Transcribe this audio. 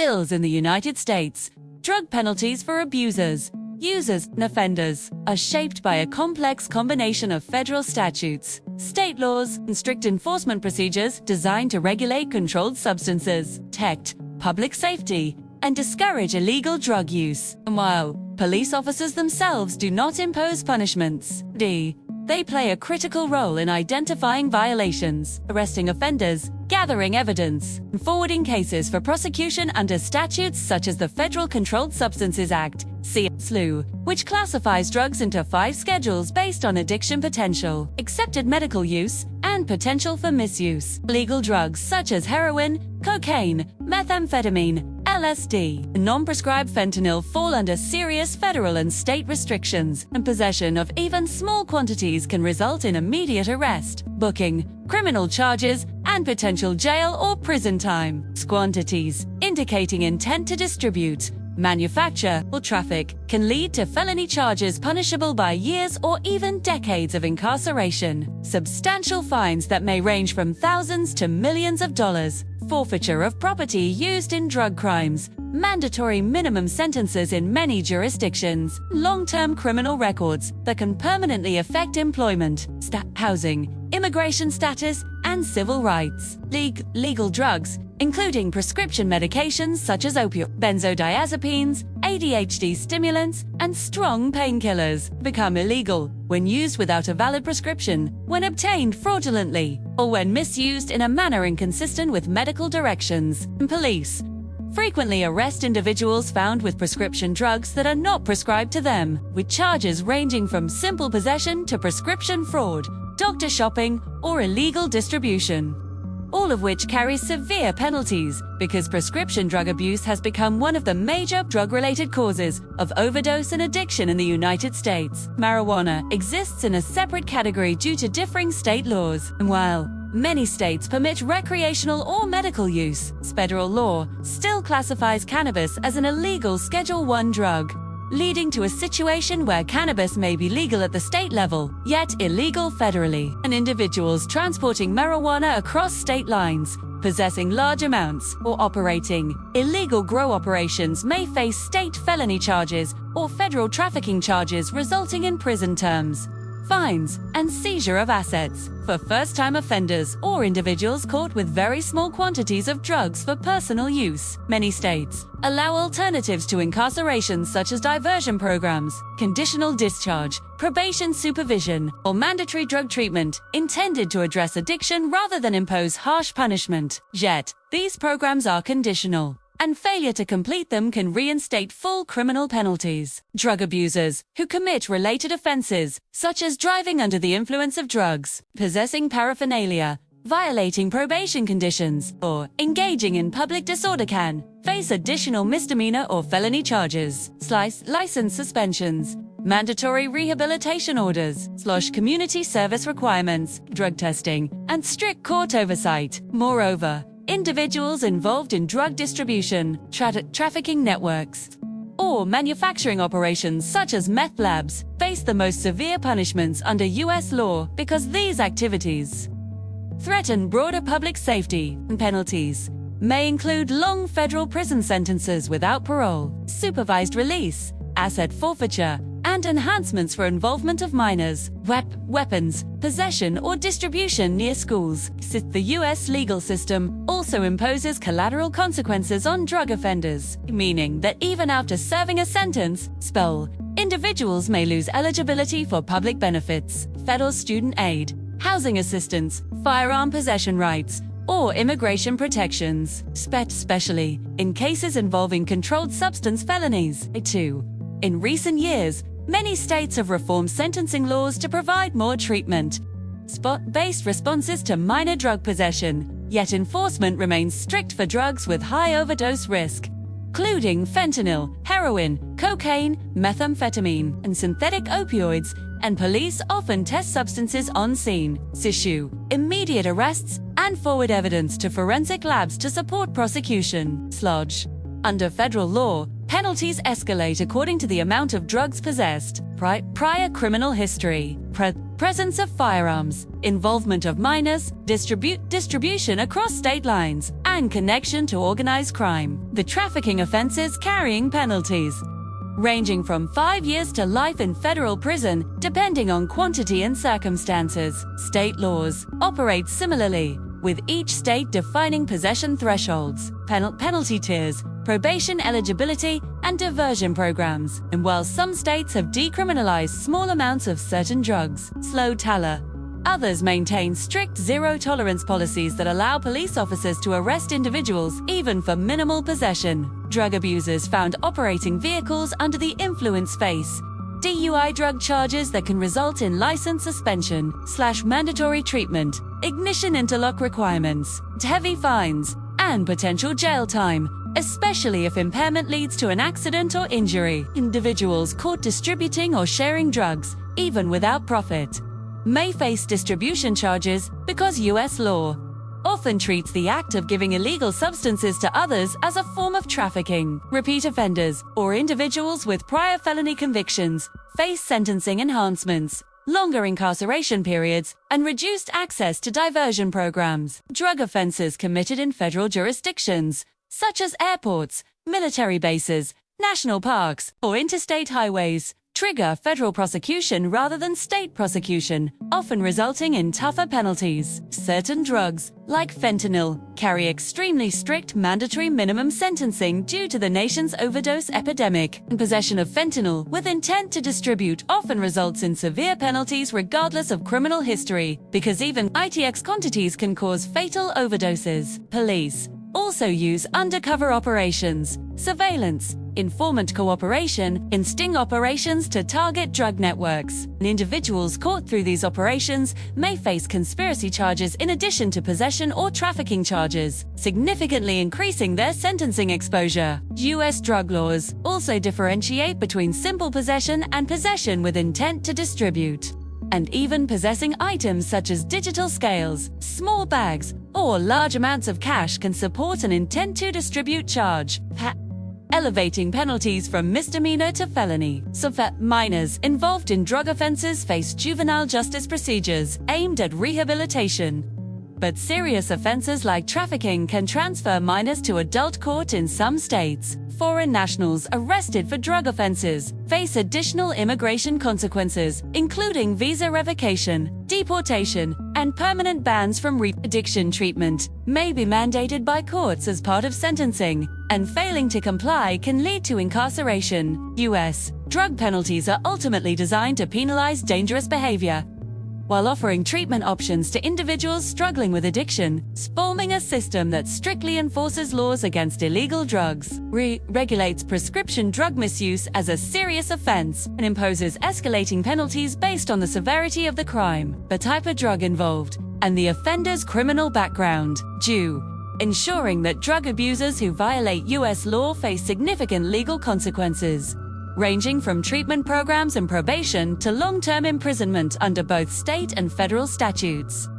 bills in the United States. Drug penalties for abusers, users, and offenders are shaped by a complex combination of federal statutes, state laws, and strict enforcement procedures designed to regulate controlled substances, protect public safety, and discourage illegal drug use. And while police officers themselves do not impose punishments, they play a critical role in identifying violations, arresting offenders, gathering evidence, and forwarding cases for prosecution under statutes such as the Federal Controlled Substances Act, SLU, which classifies drugs into 5 schedules based on addiction potential, accepted medical use, and potential for misuse. Legal drugs such as heroin, cocaine, methamphetamine, LSD, and non-prescribed fentanyl fall under serious federal and state restrictions, and possession of even small quantities can result in immediate arrest, booking, criminal charges, and potential jail or prison time. Quantities indicating intent to distribute, manufacture, or traffic can lead to felony charges punishable by years or even decades of incarceration, substantial fines that may range from thousands to millions of dollars, forfeiture of property used in drug crimes, mandatory minimum sentences in many jurisdictions, long-term criminal records that can permanently affect employment, housing, immigration status, and civil rights. Legal drugs, including prescription medications such as opioids, benzodiazepines, ADHD stimulants, and strong painkillers, become illegal when used without a valid prescription, when obtained fraudulently, or when misused in a manner inconsistent with medical directions. And police frequently arrest individuals found with prescription drugs that are not prescribed to them, with charges ranging from simple possession to prescription fraud, doctor shopping, or illegal distribution, all of which carry severe penalties because prescription drug abuse has become one of the major drug-related causes of overdose and addiction in the United States. Marijuana exists in a separate category due to differing state laws, and while many states permit recreational or medical use, federal law still classifies cannabis as an illegal Schedule I drug, leading to a situation where cannabis may be legal at the state level, yet illegal federally. And individuals transporting marijuana across state lines, possessing large amounts, or operating illegal grow operations may face state felony charges or federal trafficking charges resulting in prison terms, fines, and seizure of assets. For first-time offenders or individuals caught with very small quantities of drugs for personal use, many states allow alternatives to incarceration such as diversion programs, conditional discharge, probation supervision, or mandatory drug treatment intended to address addiction rather than impose harsh punishment. Yet, these programs are conditional, and failure to complete them can reinstate full criminal penalties. Drug abusers who commit related offenses, such as driving under the influence of drugs, possessing paraphernalia, violating probation conditions, or engaging in public disorder can face additional misdemeanor or felony charges, license suspensions, mandatory rehabilitation orders, community service requirements, drug testing, and strict court oversight. Moreover, individuals involved in drug distribution, trafficking networks, or manufacturing operations such as meth labs face the most severe punishments under U.S. law because these activities threaten broader public safety. And penalties may include long federal prison sentences without parole, supervised release, asset forfeiture, and enhancements for involvement of minors, weapons, possession or distribution near schools. The U.S. legal system also imposes collateral consequences on drug offenders, meaning that even after serving a sentence, individuals may lose eligibility for public benefits, federal student aid, housing assistance, firearm possession rights, or immigration protections, especially in cases involving controlled substance felonies. In recent years, many states have reformed sentencing laws to provide more treatment-based responses to minor drug possession, yet enforcement remains strict for drugs with high overdose risk, including fentanyl, heroin, cocaine, methamphetamine, and synthetic opioids, and police often test substances on scene, issue immediate arrests, and forward evidence to forensic labs to support prosecution. Under federal law, penalties escalate according to the amount of drugs possessed, prior criminal history, presence of firearms, involvement of minors, distribution across state lines, and connection to organized crime. The trafficking offenses carrying penalties, ranging from 5 years to life in federal prison, depending on quantity and circumstances. State laws operate similarly, with each state defining possession thresholds, penalty tiers, probation eligibility, and diversion programs. And while some states have decriminalized small amounts of certain drugs, slow Thaler, others maintain strict zero-tolerance policies that allow police officers to arrest individuals even for minimal possession. Drug abusers found operating vehicles under the influence face DUI drug charges that can result in license suspension / mandatory treatment, ignition interlock requirements, heavy fines, and potential jail time, especially if impairment leads to an accident or injury. Individuals caught distributing or sharing drugs, even without profit, may face distribution charges because U.S. law often treats the act of giving illegal substances to others as a form of trafficking. Repeat offenders or individuals with prior felony convictions face sentencing enhancements, longer incarceration periods, and reduced access to diversion programs. Drug offenses committed in federal jurisdictions, such as airports, military bases, national parks, or interstate highways, trigger federal prosecution rather than state prosecution, often resulting in tougher penalties. Certain drugs, like fentanyl, carry extremely strict mandatory minimum sentencing due to the nation's overdose epidemic. Possession of fentanyl with intent to distribute often results in severe penalties regardless of criminal history, because even ITX quantities can cause fatal overdoses. Police also use undercover operations, surveillance, informant cooperation, and sting operations to target drug networks. Individuals caught through these operations may face conspiracy charges in addition to possession or trafficking charges, significantly increasing their sentencing exposure. U.S. drug laws also differentiate between simple possession and possession with intent to distribute. And even possessing items such as digital scales, small bags, or large amounts of cash can support an intent to distribute charge, elevating penalties from misdemeanor to felony. Minors involved in drug offenses face juvenile justice procedures aimed at rehabilitation. But serious offenses like trafficking can transfer minors to adult court in some states. Foreign nationals arrested for drug offenses face additional immigration consequences, including visa revocation, deportation, and permanent bans from addiction treatment, may be mandated by courts as part of sentencing, and failing to comply can lead to incarceration. U.S. drug penalties are ultimately designed to penalize dangerous behavior, while offering treatment options to individuals struggling with addiction, forming a system that strictly enforces laws against illegal drugs, regulates prescription drug misuse as a serious offense, and imposes escalating penalties based on the severity of the crime, the type of drug involved, and the offender's criminal background, ensuring that drug abusers who violate U.S. law face significant legal consequences, ranging from treatment programs and probation to long-term imprisonment under both state and federal statutes.